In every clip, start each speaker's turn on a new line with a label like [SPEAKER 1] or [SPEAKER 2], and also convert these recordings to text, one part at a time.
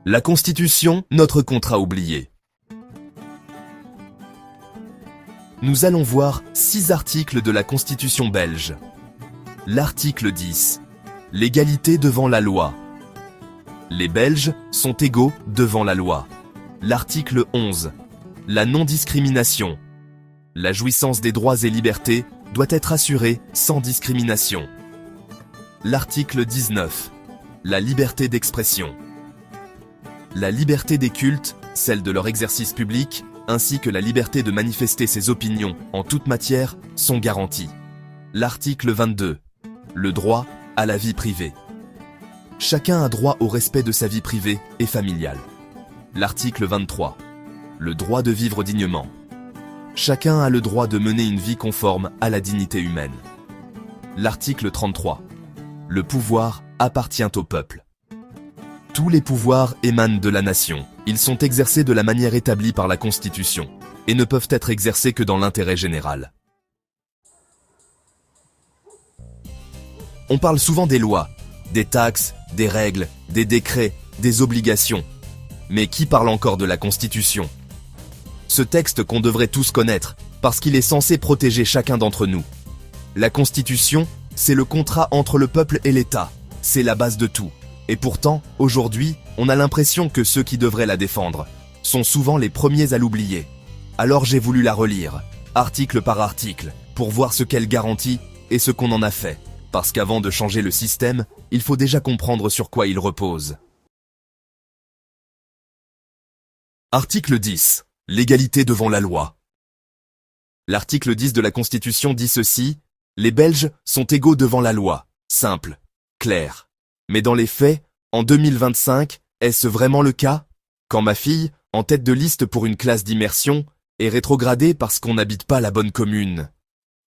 [SPEAKER 1] La Constitution, notre contrat oublié. Nous allons voir 6 articles de la Constitution belge. L'article 10. L'égalité devant la loi. Les Belges sont égaux devant la loi. L'article 11. La non-discrimination. La jouissance des droits et libertés doit être assurée sans discrimination. L'article 19. La liberté d'expression. La liberté des cultes, celle de leur exercice public, ainsi que la liberté de manifester ses opinions en toute matière, sont garanties. L'article 22. Le droit à la vie privée. Chacun a droit au respect de sa vie privée et familiale. L'article 23. Le droit de vivre dignement. Chacun a le droit de mener une vie conforme à la dignité humaine. L'article 33. Le pouvoir appartient au peuple. Tous les pouvoirs émanent de la nation. Ils sont exercés de la manière établie par la Constitution et ne peuvent être exercés que dans l'intérêt général. On parle souvent des lois, des taxes, des règles, des décrets, des obligations. Mais qui parle encore de la Constitution ? Ce texte qu'on devrait tous connaître, parce qu'il est censé protéger chacun d'entre nous. La Constitution, c'est le contrat entre le peuple et l'État. C'est la base de tout. Et pourtant, aujourd'hui, on a l'impression que ceux qui devraient la défendre sont souvent les premiers à l'oublier. Alors j'ai voulu la relire, article par article, pour voir ce qu'elle garantit et ce qu'on en a fait. Parce qu'avant de changer le système, il faut déjà comprendre sur quoi il repose. Article 10. L'égalité devant la loi. L'article 10 de la Constitution dit ceci: les Belges sont égaux devant la loi. Simple, clair. Mais dans les faits, en 2025, est-ce vraiment le cas? Quand ma fille, en tête de liste pour une classe d'immersion, est rétrogradée parce qu'on n'habite pas la bonne commune?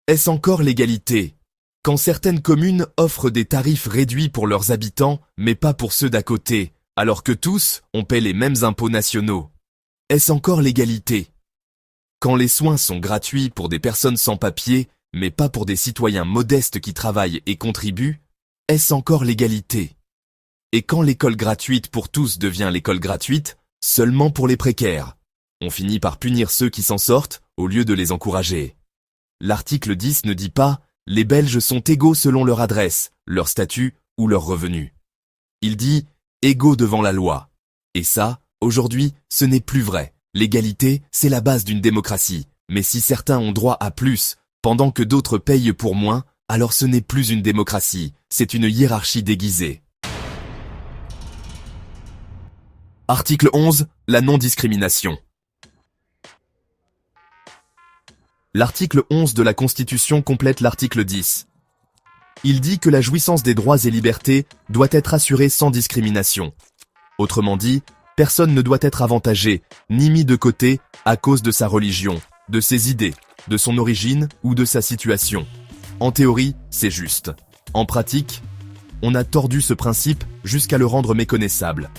[SPEAKER 1] Est-ce encore l'égalité? Quand certaines communes offrent des tarifs réduits pour leurs habitants, mais pas pour ceux d'à côté, alors que tous, on paie les mêmes impôts nationaux. Est-ce encore l'égalité? Quand les soins sont gratuits pour des personnes sans papier, mais pas pour des citoyens modestes qui travaillent et contribuent, est-ce encore l'égalité? Et quand l'école gratuite pour tous devient l'école gratuite, seulement pour les précaires, on finit par punir ceux qui s'en sortent au lieu de les encourager. L'article 10 ne dit pas « les Belges sont égaux selon leur adresse, leur statut ou leur revenu ». Il dit « égaux devant la loi ». Et ça, aujourd'hui, ce n'est plus vrai. L'égalité, c'est la base d'une démocratie. Mais si certains ont droit à plus, pendant que d'autres payent pour moins, alors ce n'est plus une démocratie, c'est une hiérarchie déguisée. Article 11. La non-discrimination. L'article 11 de la Constitution complète l'article 10. Il dit que la jouissance des droits et libertés doit être assurée sans discrimination. Autrement dit, personne ne doit être avantagé, ni mis de côté, à cause de sa religion, de ses idées, de son origine ou de sa situation. En théorie, c'est juste. En pratique, on a tordu ce principe jusqu'à le rendre méconnaissable.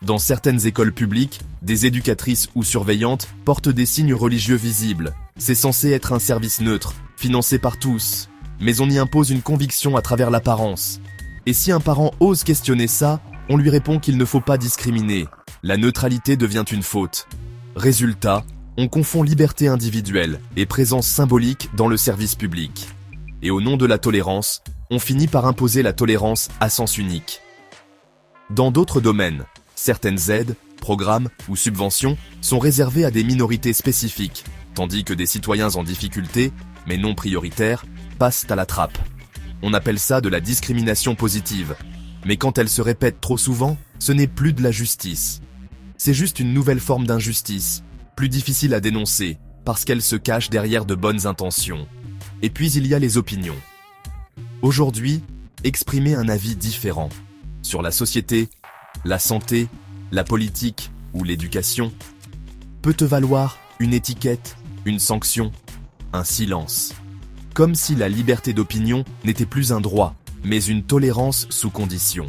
[SPEAKER 1] Dans certaines écoles publiques, des éducatrices ou surveillantes portent des signes religieux visibles. C'est censé être un service neutre, financé par tous. Mais on y impose une conviction à travers l'apparence. Et si un parent ose questionner ça, on lui répond qu'il ne faut pas discriminer. La neutralité devient une faute. Résultat, on confond liberté individuelle et présence symbolique dans le service public. Et au nom de la tolérance, on finit par imposer la tolérance à sens unique. Dans d'autres domaines, certaines aides, programmes ou subventions sont réservées à des minorités spécifiques, tandis que des citoyens en difficulté, mais non prioritaires, passent à la trappe. On appelle ça de la discrimination positive. Mais quand elle se répète trop souvent, ce n'est plus de la justice. C'est juste une nouvelle forme d'injustice, plus difficile à dénoncer, parce qu'elle se cache derrière de bonnes intentions. Et puis il y a les opinions. Aujourd'hui, exprimer un avis différent sur la société, la santé, la politique ou l'éducation peut te valoir une étiquette, une sanction, un silence. Comme si la liberté d'opinion n'était plus un droit, mais une tolérance sous condition.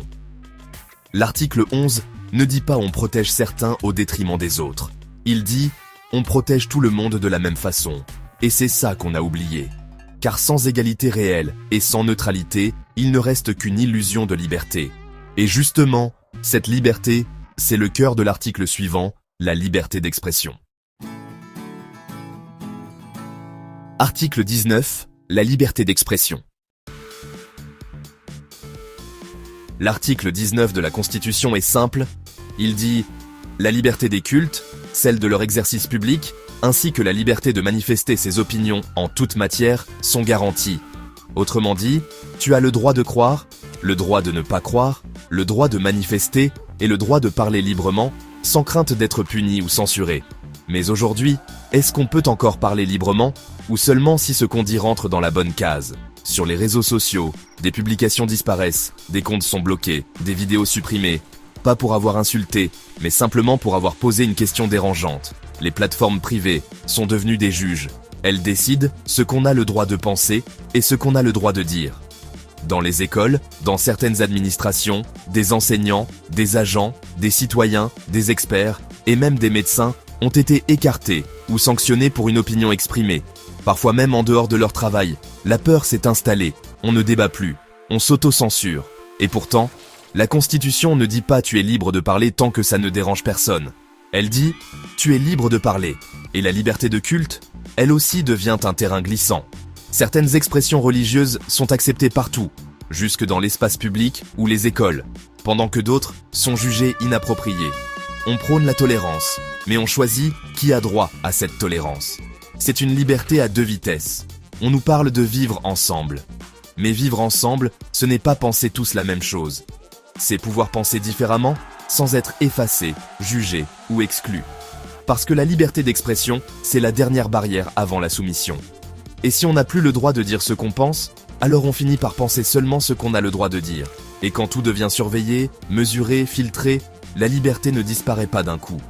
[SPEAKER 1] L'article 11 ne dit pas on protège certains au détriment des autres. Il dit on protège tout le monde de la même façon. Et c'est ça qu'on a oublié. Car sans égalité réelle et sans neutralité, il ne reste qu'une illusion de liberté. Et justement, cette liberté, c'est le cœur de l'article suivant, la liberté d'expression. Article 19, la liberté d'expression. L'article 19 de la Constitution est simple, il dit « La liberté des cultes, celle de leur exercice public, ainsi que la liberté de manifester ses opinions en toute matière sont garanties. Autrement dit, tu as le droit de croire, le droit de ne pas croire, le droit de manifester et le droit de parler librement, sans crainte d'être puni ou censuré. Mais aujourd'hui, est-ce qu'on peut encore parler librement, ou seulement si ce qu'on dit rentre dans la bonne case ? Sur les réseaux sociaux, des publications disparaissent, des comptes sont bloqués, des vidéos supprimées, pas pour avoir insulté, mais simplement pour avoir posé une question dérangeante. Les plateformes privées sont devenues des juges. Elles décident ce qu'on a le droit de penser et ce qu'on a le droit de dire. Dans les écoles, dans certaines administrations, des enseignants, des agents, des citoyens, des experts et même des médecins ont été écartés ou sanctionnés pour une opinion exprimée. Parfois même en dehors de leur travail, la peur s'est installée, on ne débat plus, on s'auto-censure. Et pourtant, la Constitution ne dit pas tu es libre de parler tant que ça ne dérange personne. Elle dit tu es libre de parler. Et la liberté de culte, elle aussi devient un terrain glissant. Certaines expressions religieuses sont acceptées partout, jusque dans l'espace public ou les écoles, pendant que d'autres sont jugées inappropriées. On prône la tolérance, mais on choisit qui a droit à cette tolérance. C'est une liberté à deux vitesses. On nous parle de vivre ensemble. Mais vivre ensemble, ce n'est pas penser tous la même chose. C'est pouvoir penser différemment, sans être effacé, jugé ou exclu. Parce que la liberté d'expression, c'est la dernière barrière avant la soumission. Et si on n'a plus le droit de dire ce qu'on pense, alors on finit par penser seulement ce qu'on a le droit de dire. Et quand tout devient surveillé, mesuré, filtré, la liberté ne disparaît pas d'un coup.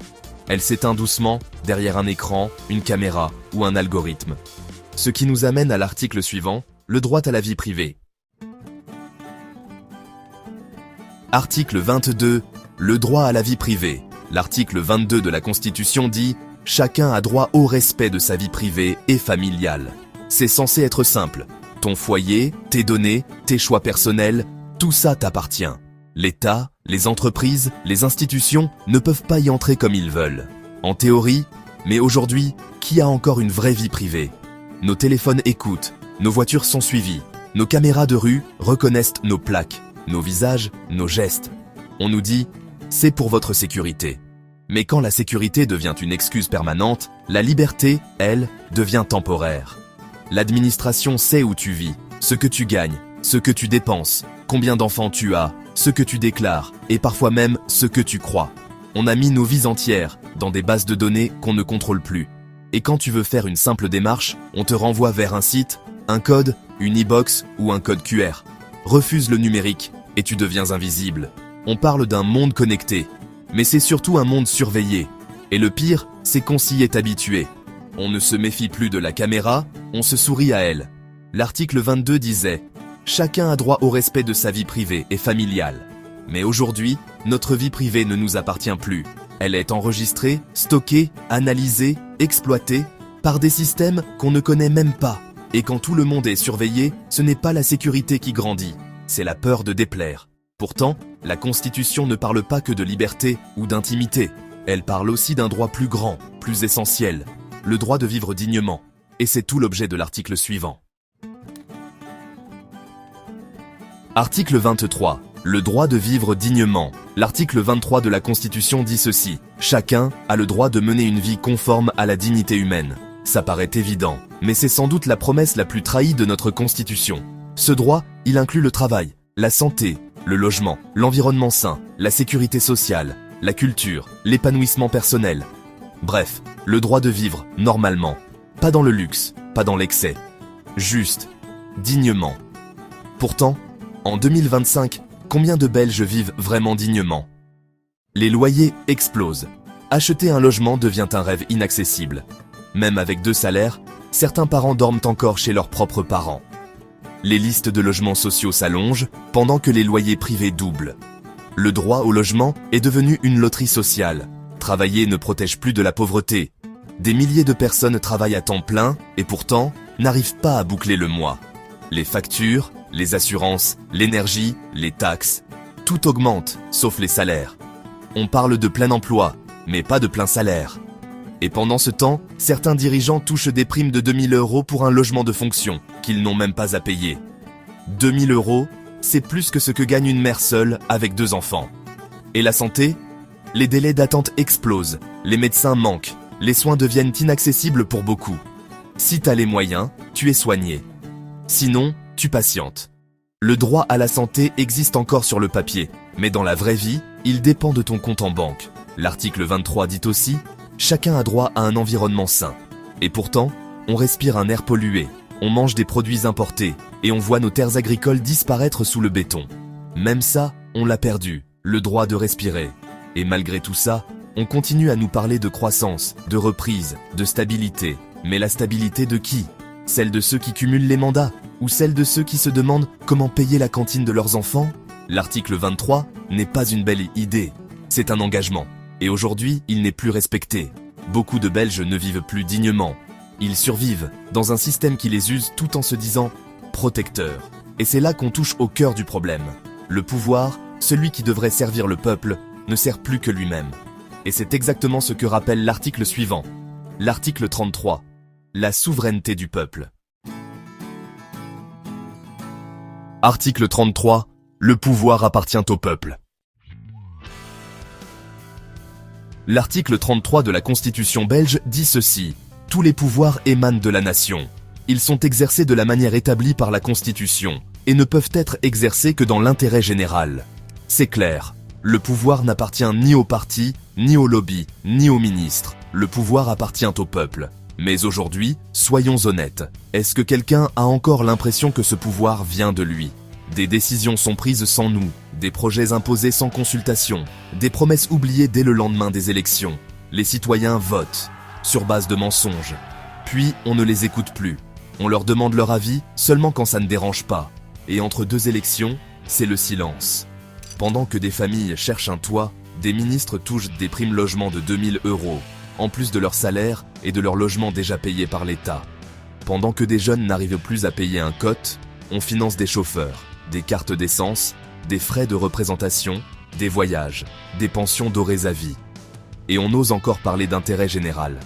[SPEAKER 1] Elle s'éteint doucement derrière un écran, une caméra ou un algorithme. Ce qui nous amène à l'article suivant, le droit à la vie privée. Article 22, le droit à la vie privée. L'article 22 de la Constitution dit « Chacun a droit au respect de sa vie privée et familiale ». C'est censé être simple. Ton foyer, tes données, tes choix personnels, tout ça t'appartient. L'État, les entreprises, les institutions ne peuvent pas y entrer comme ils veulent. En théorie, mais aujourd'hui, qui a encore une vraie vie privée ? Nos téléphones écoutent, nos voitures sont suivies, nos caméras de rue reconnaissent nos plaques, nos visages, nos gestes. On nous dit « c'est pour votre sécurité ». Mais quand la sécurité devient une excuse permanente, la liberté, elle, devient temporaire. L'administration sait où tu vis, ce que tu gagnes, ce que tu dépenses, combien d'enfants tu as, ce que tu déclares, et parfois même ce que tu crois. On a mis nos vies entières dans des bases de données qu'on ne contrôle plus. Et quand tu veux faire une simple démarche, on te renvoie vers un site, un code, une e-box ou un code QR. Refuse le numérique et tu deviens invisible. On parle d'un monde connecté, mais c'est surtout un monde surveillé. Et le pire, c'est qu'on s'y est habitué. On ne se méfie plus de la caméra, on se sourit à elle. L'article 22 disait « Chacun a droit au respect de sa vie privée et familiale ». Mais aujourd'hui, notre vie privée ne nous appartient plus. Elle est enregistrée, stockée, analysée, exploitée par des systèmes qu'on ne connaît même pas. Et quand tout le monde est surveillé, ce n'est pas la sécurité qui grandit, c'est la peur de déplaire. Pourtant, la Constitution ne parle pas que de liberté ou d'intimité. Elle parle aussi d'un droit plus grand, plus essentiel, le droit de vivre dignement. Et c'est tout l'objet de l'article suivant. Article 23. Le droit de vivre dignement. L'article 23 de la Constitution dit ceci. Chacun a le droit de mener une vie conforme à la dignité humaine. Ça paraît évident, mais c'est sans doute la promesse la plus trahie de notre Constitution. Ce droit, il inclut le travail, la santé, le logement, l'environnement sain, la sécurité sociale, la culture, l'épanouissement personnel. Bref, le droit de vivre normalement. Pas dans le luxe, pas dans l'excès. Juste, dignement. Pourtant, en 2025, combien de Belges vivent vraiment dignement ? Les loyers explosent. Acheter un logement devient un rêve inaccessible. Même avec 2 salaires, certains parents dorment encore chez leurs propres parents. Les listes de logements sociaux s'allongent pendant que les loyers privés doublent. Le droit au logement est devenu une loterie sociale. Travailler ne protège plus de la pauvreté. Des milliers de personnes travaillent à temps plein et pourtant n'arrivent pas à boucler le mois. Les factures, les assurances, l'énergie, les taxes, tout augmente, sauf les salaires. on parle de plein emploi, mais pas de plein salaire. Et pendant ce temps, certains dirigeants touchent des primes de 2000 € pour un logement de fonction, qu'ils n'ont même pas à payer. 2000 €, c'est plus que ce que gagne une mère seule avec 2 enfants. Et la santé? Les délais d'attente explosent, les médecins manquent, les soins deviennent inaccessibles pour beaucoup. Si t'as les moyens, tu es soigné. Sinon, tu patientes. Le droit à la santé existe encore sur le papier, mais dans la vraie vie, il dépend de ton compte en banque. L'article 23 dit aussi « Chacun a droit à un environnement sain ». Et pourtant, on respire un air pollué, on mange des produits importés, et on voit nos terres agricoles disparaître sous le béton. Même ça, on l'a perdu, le droit de respirer. Et malgré tout ça, on continue à nous parler de croissance, de reprise, de stabilité. Mais la stabilité de qui? Celle de ceux qui cumulent les mandats? Ou celle de ceux qui se demandent comment payer la cantine de leurs enfants? L'article 23 n'est pas une belle idée, c'est un engagement. Et aujourd'hui, il n'est plus respecté. Beaucoup de Belges ne vivent plus dignement. Ils survivent dans un système qui les use tout en se disant « protecteur ». Et c'est là qu'on touche au cœur du problème. Le pouvoir, celui qui devrait servir le peuple, ne sert plus que lui-même. Et c'est exactement ce que rappelle l'article suivant. L'article 33. La souveraineté du peuple. Article 33. Le pouvoir appartient au peuple. L'article 33 de la Constitution belge dit ceci. Tous les pouvoirs émanent de la nation. Ils sont exercés de la manière établie par la Constitution et ne peuvent être exercés que dans l'intérêt général. C'est clair. Le pouvoir n'appartient ni au parti, ni au lobby, ni aux ministres. Le pouvoir appartient au peuple. Mais aujourd'hui, soyons honnêtes, est-ce que quelqu'un a encore l'impression que ce pouvoir vient de lui? Des décisions sont prises sans nous, des projets imposés sans consultation, des promesses oubliées dès le lendemain des élections. Les citoyens votent, sur base de mensonges. Puis, on ne les écoute plus. On leur demande leur avis seulement quand ça ne dérange pas. Et entre 2 élections, c'est le silence. Pendant que des familles cherchent un toit, des ministres touchent des primes logement de 2000 €, en plus de leur salaire et de leur logement déjà payé par l'État. Pendant que des jeunes n'arrivent plus à payer un cote, on finance des chauffeurs, des cartes d'essence, des frais de représentation, des voyages, des pensions dorées à vie. Et on ose encore parler d'intérêt général.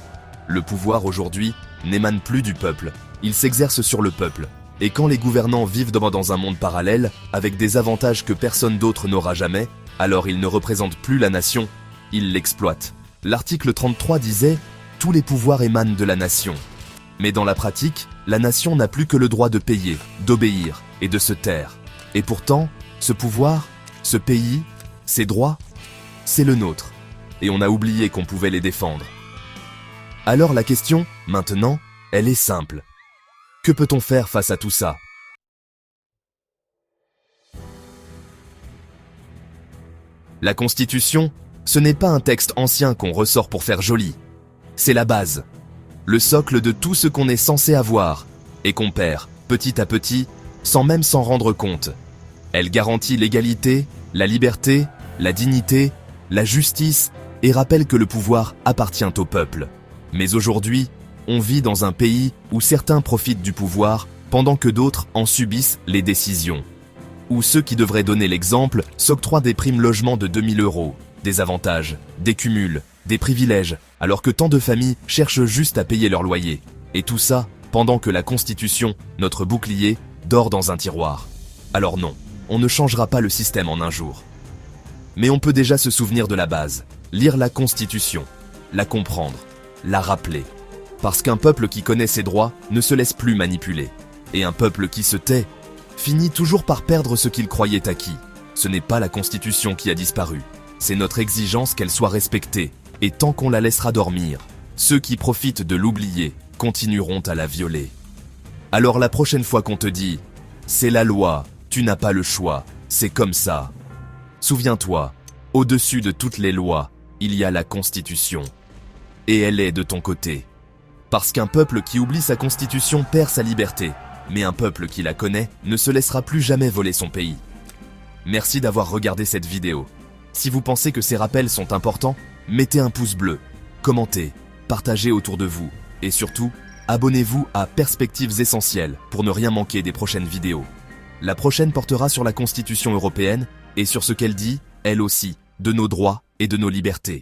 [SPEAKER 1] Le pouvoir aujourd'hui n'émane plus du peuple, il s'exerce sur le peuple. Et quand les gouvernants vivent dans un monde parallèle, avec des avantages que personne d'autre n'aura jamais, alors ils ne représentent plus la nation, ils l'exploitent. L'article 33 disait « Tous les pouvoirs émanent de la nation ». Mais dans la pratique, la nation n'a plus que le droit de payer, d'obéir et de se taire. Et pourtant, ce pouvoir, ce pays, ces droits, c'est le nôtre. Et on a oublié qu'on pouvait les défendre. Alors la question, maintenant, elle est simple. Que peut-on faire face à tout ça? La Constitution, ce n'est pas un texte ancien qu'on ressort pour faire joli. C'est la base, le socle de tout ce qu'on est censé avoir et qu'on perd, petit à petit, sans même s'en rendre compte. Elle garantit l'égalité, la liberté, la dignité, la justice et rappelle que le pouvoir appartient au peuple. Mais aujourd'hui, on vit dans un pays où certains profitent du pouvoir pendant que d'autres en subissent les décisions. Où ceux qui devraient donner l'exemple s'octroient des primes logement de 2000 €, des avantages, des cumuls, des privilèges, alors que tant de familles cherchent juste à payer leur loyer. Et tout ça pendant que la Constitution, notre bouclier, dort dans un tiroir. Alors non, on ne changera pas le système en un jour. Mais on peut déjà se souvenir de la base, lire la Constitution, la comprendre, la rappeler. Parce qu'un peuple qui connaît ses droits ne se laisse plus manipuler. Et un peuple qui se tait finit toujours par perdre ce qu'il croyait acquis. Ce n'est pas la Constitution qui a disparu. C'est notre exigence qu'elle soit respectée. Et tant qu'on la laissera dormir, ceux qui profitent de l'oublier continueront à la violer. Alors la prochaine fois qu'on te dit « c'est la loi, tu n'as pas le choix, c'est comme ça », souviens-toi, au-dessus de toutes les lois, il y a la Constitution. Et elle est de ton côté. Parce qu'un peuple qui oublie sa Constitution perd sa liberté, mais un peuple qui la connaît ne se laissera plus jamais voler son pays. Merci d'avoir regardé cette vidéo. Si vous pensez que ces rappels sont importants, mettez un pouce bleu, commentez, partagez autour de vous, et surtout, abonnez-vous à Perspectives Essentielles pour ne rien manquer des prochaines vidéos. La prochaine portera sur la Constitution européenne et sur ce qu'elle dit, elle aussi, de nos droits et de nos libertés.